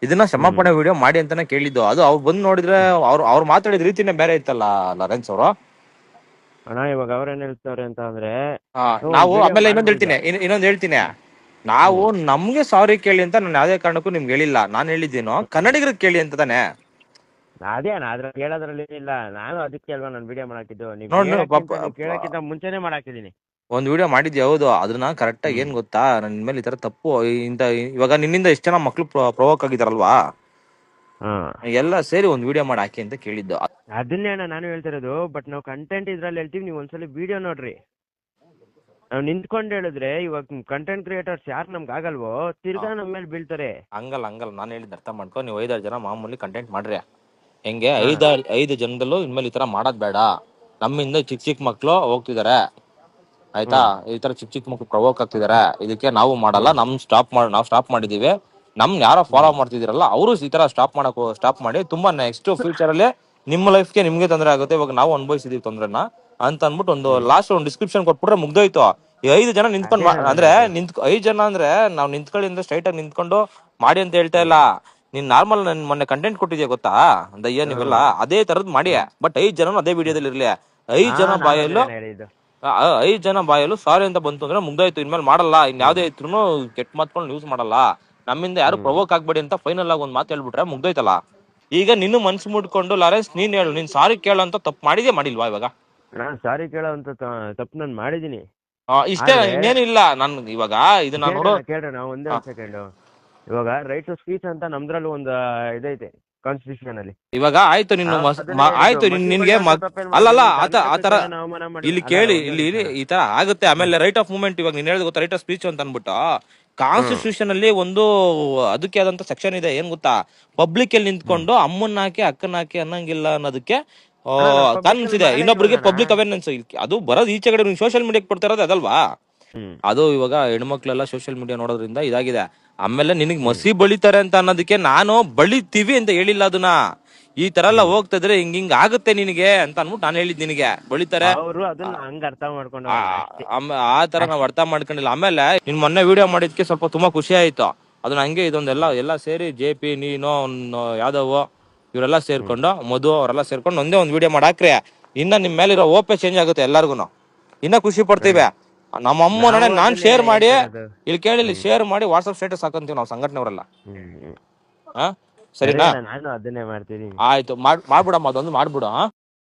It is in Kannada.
ಇದನ್ನ ಕ್ಷಮಾಪಣೆ ವಿಡಿಯೋ ಮಾಡಿ ಅಂತಾನೆ ಕೇಳಿದ್ದು. ಅದು ಅವ್ರು ಬಂದು ನೋಡಿದ್ರೆ ಅವ್ರು ಮಾತಾಡಿದ ರೀತಿನೇ ಬೇರೆ ಇತ್ತಲ್ಲ ಲಾರೆನ್ಸ್ ಅವರು. ಅಣ್ಣ ಇವಾಗ ಅವ್ರೇನ್ ಹೇಳ್ತಾರೆ ಅಂತ ಅಂದ್ರೆ ನಾವು ವಿಡಿಯೋ ಆಮೇಲೆ ಮಾಡ್ಬೋದು. ಇನ್ನೊಂದ್ ಹೇಳ್ತೀನಿ, ನಾವು ನಮ್ಗೆ ಸಾರಿ ಕೇಳಿ ಅಂತ ನಾನು ಯಾವ್ದೇ ಕಾರಣಕ್ಕೂ ನಿಮ್ಗೆ ಹೇಳಿಲ್ಲ. ನಾನು ಹೇಳಿದ್ದೇನೋ ಕನ್ನಡಿಗರಿಗೆ ಕೇಳಿ ಅಂತ ತಾನೆ. ಅದೇ ಅಣ್ಣ ಅದ್ರಲ್ಲಿ ಹೇಳೋದ್ರಲ್ಲಿ ಇಲ್ಲ. ನಾನು ಅದಕ್ಕೆ ಅಲ್ವಾ ನಾನು ವಿಡಿಯೋ ಮಾಡಾಕಿದ್ದು. ನೀವು ನೋಡ್ ನೀವು ಕೇಳಕ್ಕಿಂತ ಮುಂಚೆನೆ ಮಾಡಾಕಿದೀನಿ. ಒಂದ್ ವಿಡಿಯೋ ಮಾಡಿದ್ಯಾ? ಹೌದು. ಅದನ್ನ ಕರೆಕ್ಟ್ ಆಗಿ ಏನ್ ಗೊತ್ತಾ, ನನ್ ಮೇಲೆ ಈ ತರ ತಪ್ಪು ಇಂತ ಇವಾಗ ನಿನ್ನಿಂದ ಎಷ್ಟ್ ಜನ ಮಕ್ಳು ಪ್ರವೋಕ್ ಆಗಿದಾರಲ್ವಾ, ಎಲ್ಲ ಸೇರಿ ಒಂದ್ ವಿಡಿಯೋ ಮಾಡಿ ಹಾಕಿ ಅಂತ ಕೇಳಿದ್ದು. ಅದನ್ನೇ ಅಣ್ಣ ನಾನು ಹೇಳ್ತಿರೋದು. ಬಟ್ ನಾವು ಕಂಟೆಂಟ್ ಇದ್ರಲ್ಲಿ ಹೇಳ್ತೀವಿ, ನೀವು ಒಂದ್ಸಲ ವಿಡಿಯೋ ನೋಡ್ರಿ. ನಾವು ನಿಂತ್ಕೊಂಡು ಹೇಳಿದ್ರೆ ಇವಾಗ ಕಂಟೆಂಟ್ ಕ್ರಿಯೇಟರ್ಸ್ ಯಾರು ನಮ್ಗೆ ಆಗಲ್ವೋ ತಿರ್ಗಾ ನಮ್ಮ ಮೇಲೆ ಬೀಳ್ತಾರೆ. ಹಂಗಲ್ಲ ನಾನು ಹೇಳಿದ್ ಅರ್ಥ ಮಾಡ್ಕೊ. ನೀವು 5-6 ಜನ ಮಾಮೂಲಿ ಕಂಟೆಂಟ್ ಮಾಡ್ರಿ. ಹೆಂಗೆ 5 ಜನದಲ್ಲೂ ಇನ್ಮೇಲೆ ಈ ತರ ಮಾಡೋದ್ ಬೇಡ. ನಮ್ಮಿಂದ ಚಿಕ್ಕ ಮಕ್ಳು ಹೋಗ್ತಿದಾರೆ ಆಯ್ತಾ, ಈ ತರ ಚಿಕ್ಕ ಮಕ್ಳು ಪ್ರವೋಕ್ ಆಗ್ತಿದಾರೆ, ಇದಕ್ಕೆ ನಾವು ಮಾಡಲ್ಲ. ನಾವು ಸ್ಟಾಪ್ ಮಾಡಿದೀವಿ. ಯಾರೋ ಫಾಲೋ ಮಾಡ್ತಿದಿರಲ್ಲ ಅವರು ಈ ತರ ಸ್ಟಾಪ್ ಮಾಡಿ. ತುಂಬಾ ನೆಕ್ಸ್ಟ್ ಫ್ಯೂಚರ್ ಅಲ್ಲಿ ನಿಮ್ಮ ಲೈಫ್ಗೆ ನಿಮ್ಗೆ ತೊಂದರೆ ಆಗುತ್ತೆ. ಇವಾಗ ನಾವು ಅನುಭವಿಸಿದೀವಿ ತೊಂದ್ರೆನ ಅಂತ ಅನ್ಬಿಟ್ಟು ಒಂದು ಲಾಸ್ಟ್ ಒಂದು ಡಿಸ್ಕ್ರಿಪ್ಷನ್ ಕೊಟ್ಬಿಟ್ರೆ ಮುಗ್ದೋಯ್ತು. ಈ 5 ಜನ ನಿಂತ್ಕೊಂಡು ಅಂದ್ರೆ 5 ಜನ ಅಂದ್ರೆ ನಾವ್ ನಿಂತ್ಕೊಳ್ಳಿ ಸ್ಟ್ರೈಟ್ ಆಗಿ ನಿಂತ್ಕೊಂಡು ಮಾಡಿ ಅಂತ ಹೇಳ್ತಾ ಇಲ್ಲ. ನೀನ್ ನಾರ್ಮಲ್ ನನ್ ಮೊನ್ನೆ ಕಂಟೆಂಟ್ ಕೊಟ್ಟಿದ್ಯಾ ಗೊತ್ತಾ ದಯ್ಯ ನೀವೆಲ್ಲ, ಅದೇ ತರದ್ ಮಾಡಿ. ಬಟ್ 5 ಜನ ಅದೇ ವಿಡಿಯೋದಲ್ಲಿ ಇರ್ಲಿ. 5 ಜನ ಬಾಯಲ್ಲೂ ಸಾರಿ ಅಂತ ಬಂತು ಅಂದ್ರೆ ಮುಗ್ದಾಯ್ತು. ಇನ್ಮೇಲೆ ಮಾಡಲ್ಲ. ಯಾವ್ದೇ ಇದ್ರು ಕೆಟ್ಟ ಮಾತ್ಕೊಂಡು ಯೂಸ್ ಮಾಡಲ್ಲ. ನಮ್ಮಿಂದ ಯಾರು ಪ್ರವೋಕ್ ಆಗ್ಬೇಡಿ ಅಂತ ಫೈನಲ್ ಆಗಿ ಒಂದ್ ಮಾತು ಹೇಳ್ಬಿಟ್ರೆ ಮುಗ್ದೋಯ್ತಲ್ಲ. ಈಗ ನಿನ್ನ ಮನ್ಸು ಮುಡ್ಕೊಂಡು ಲಾರೆನ್ಸ್ ನೀನ್ ಹೇಳು, ನೀನ್ ಸಾರಿ ಕೇಳು ಅಂತ ತಪ್ಪು ಮಾಡಿಲ್ವಾ ಇವಾಗ? ನಾನು ಸಾರಿ ಕೇಳೋ ಅಂತ ತಪ್ಪು ನಾನು ಮಾಡಿದೀನಿ. ಇಷ್ಟೇ, ಇನ್ನೇನಿಲ್ಲ. ನನ್ ಇವಾಗ ಇದನ್ನ ನೋಡು, ಕೇಳ್ರಿ ನಾವು ಒಂದೇ ಒಂದು ಸೆಕೆಂಡ್. ಇವಾಗ ರೈಟ್ ಟು ಸ್ಪೀಚ್ ಅಂತ ನಮ್ದ್ರಲ್ಲೂ ಒಂದು ಇದೈತೆ ಕಾನ್ಸ್ಟಿಟ್ಯೂಷನ್ ಅಲ್ಲಿ. ಇವಾಗ ಆಯ್ತು ಆಯ್ತು ನಿನ್ಗೆ ಅಲ್ಲಲ್ಲ ಆತರ ಇಲ್ಲಿ ಕೇಳಿ, ಇಲ್ಲಿ ಈ ತರ ಆಗುತ್ತೆ. ಆಮೇಲೆ ರೈಟ್ ಆಫ್ ಮೂವ್ಮೆಂಟ್, ಇವಾಗ ನೀನ್ ಹೇಳಿದ್ ಗೊತ್ತಾ ರೈಟ್ ಆಫ್ ಸ್ಪೀಚ್ ಅಂತ ಅನ್ಬಿಟ್ಟು, ಕಾನ್ಸ್ಟಿಟ್ಯೂಷನ್ ಅಲ್ಲಿ ಒಂದು ಅದಕ್ಕೆ ಆದಂತ ಸೆಕ್ಷನ್ ಇದೆ. ಏನ್ ಗೊತ್ತಾ, ಪಬ್ಲಿಕ್ ಅಲ್ಲಿ ನಿಂತ್ಕೊಂಡು ಅಮ್ಮನ್ನ ಹಾಕಿ ಅಕ್ಕನ ಹಾಕಿ ಅನ್ನಂಗಿಲ್ಲ ಅನ್ನೋದಕ್ಕೆ ಕಾನೂನ್ಸ್ ಇದೆ. ಇನ್ನೊಬ್ರಿಗೆ ಪಬ್ಲಿಕ್ ಅವೇರ್ನೆಸ್ ಅದು ಬರೋದು ಈಚೆ ಕಡೆ ಸೋಷಿಯಲ್ ಮೀಡಿಯಾಕ್ ಕೊಡ್ತಾ ಇರೋದು ಅದಲ್ವಾ. ಅದು ಇವಾಗ ಹೆಣ್ಮಕ್ಳೆಲ್ಲ ಸೋಷಿಯಲ್ ಮೀಡಿಯಾ ನೋಡೋದ್ರಿಂದ ಇದಾಗಿದೆ. ಆಮೇಲೆ ನಿನಗ್ ಮಸಿ ಬಳಿತಾರೆ ಅಂತ ಅನ್ನೋದಕ್ಕೆ ನಾನು ಬಳಿತೀವಿ ಅಂತ ಹೇಳಿಲ್ಲ. ಅದನ್ನ ಈ ತರ ಎಲ್ಲ ಹೋಗ್ತಾ ಇದ್ರೆ ಹಿಂಗ್ ಆಗುತ್ತೆ ನಿನಗೆ ಅಂತ ಅನ್ಬಿಟ್ಟು ನಾನು ಹೇಳಿದ್ ನಿನಗೆ ಬಳಿತಾರೆ ಆ ತರ ನಾವ್ ಅರ್ಥ ಮಾಡ್ಕೊಂಡಿಲ್ಲ. ಆಮೇಲೆ ನಿನ್ ಮೊನ್ನೆ ವಿಡಿಯೋ ಮಾಡಿದ್ಕೆ ಸ್ವಲ್ಪ ತುಂಬಾ ಖುಷಿ ಆಯ್ತು. ಅದನ್ನ ಹಂಗೆ ಇದೊಂದೆಲ್ಲ ಸೇರಿ JP ನೀನು ಯಾದವ್ ಇವರೆಲ್ಲ ಸೇರ್ಕೊಂಡು ಮಧು ಅವರೆಲ್ಲ ಸೇರ್ಕೊಂಡು ಒಂದೇ ಒಂದ್ ವಿಡಿಯೋ ಮಾಡಾಕ್ರಿ. ಇನ್ನ ನಿಮ್ ಮೇಲಿರೋ ಓಪೆ ಚೇಂಜ್ ಆಗುತ್ತೆ ಎಲ್ಲಾರ್ಗುನು. ಇನ್ನ ಖುಷಿ ಪಡ್ತೀವಿ. ನಮ್ಮ ಅಮ್ಮ ನಾನ್ ಶೇರ್ ಮಾಡಿ ಇಲ್ಲಿ ಕೇಳಿ ಶೇರ್ ಮಾಡಿ ವಾಟ್ಸ್ಆಪ್ ಸ್ಟೇಟಸ್ ಹಾಕಂತೀವಿ ನಾವು ಸಂಘಟನೆಯವರೆಲ್ಲ. ಸರಿನಾ? ನಾನು ಅದನ್ನೇ ಮಾಡ್ತೀನಿ. ಆಯ್ತು ಮಾಡ್ಬಿಡಮ್ಮ, ಅದೊಂದು ಮಾಡ್ಬಿಡು.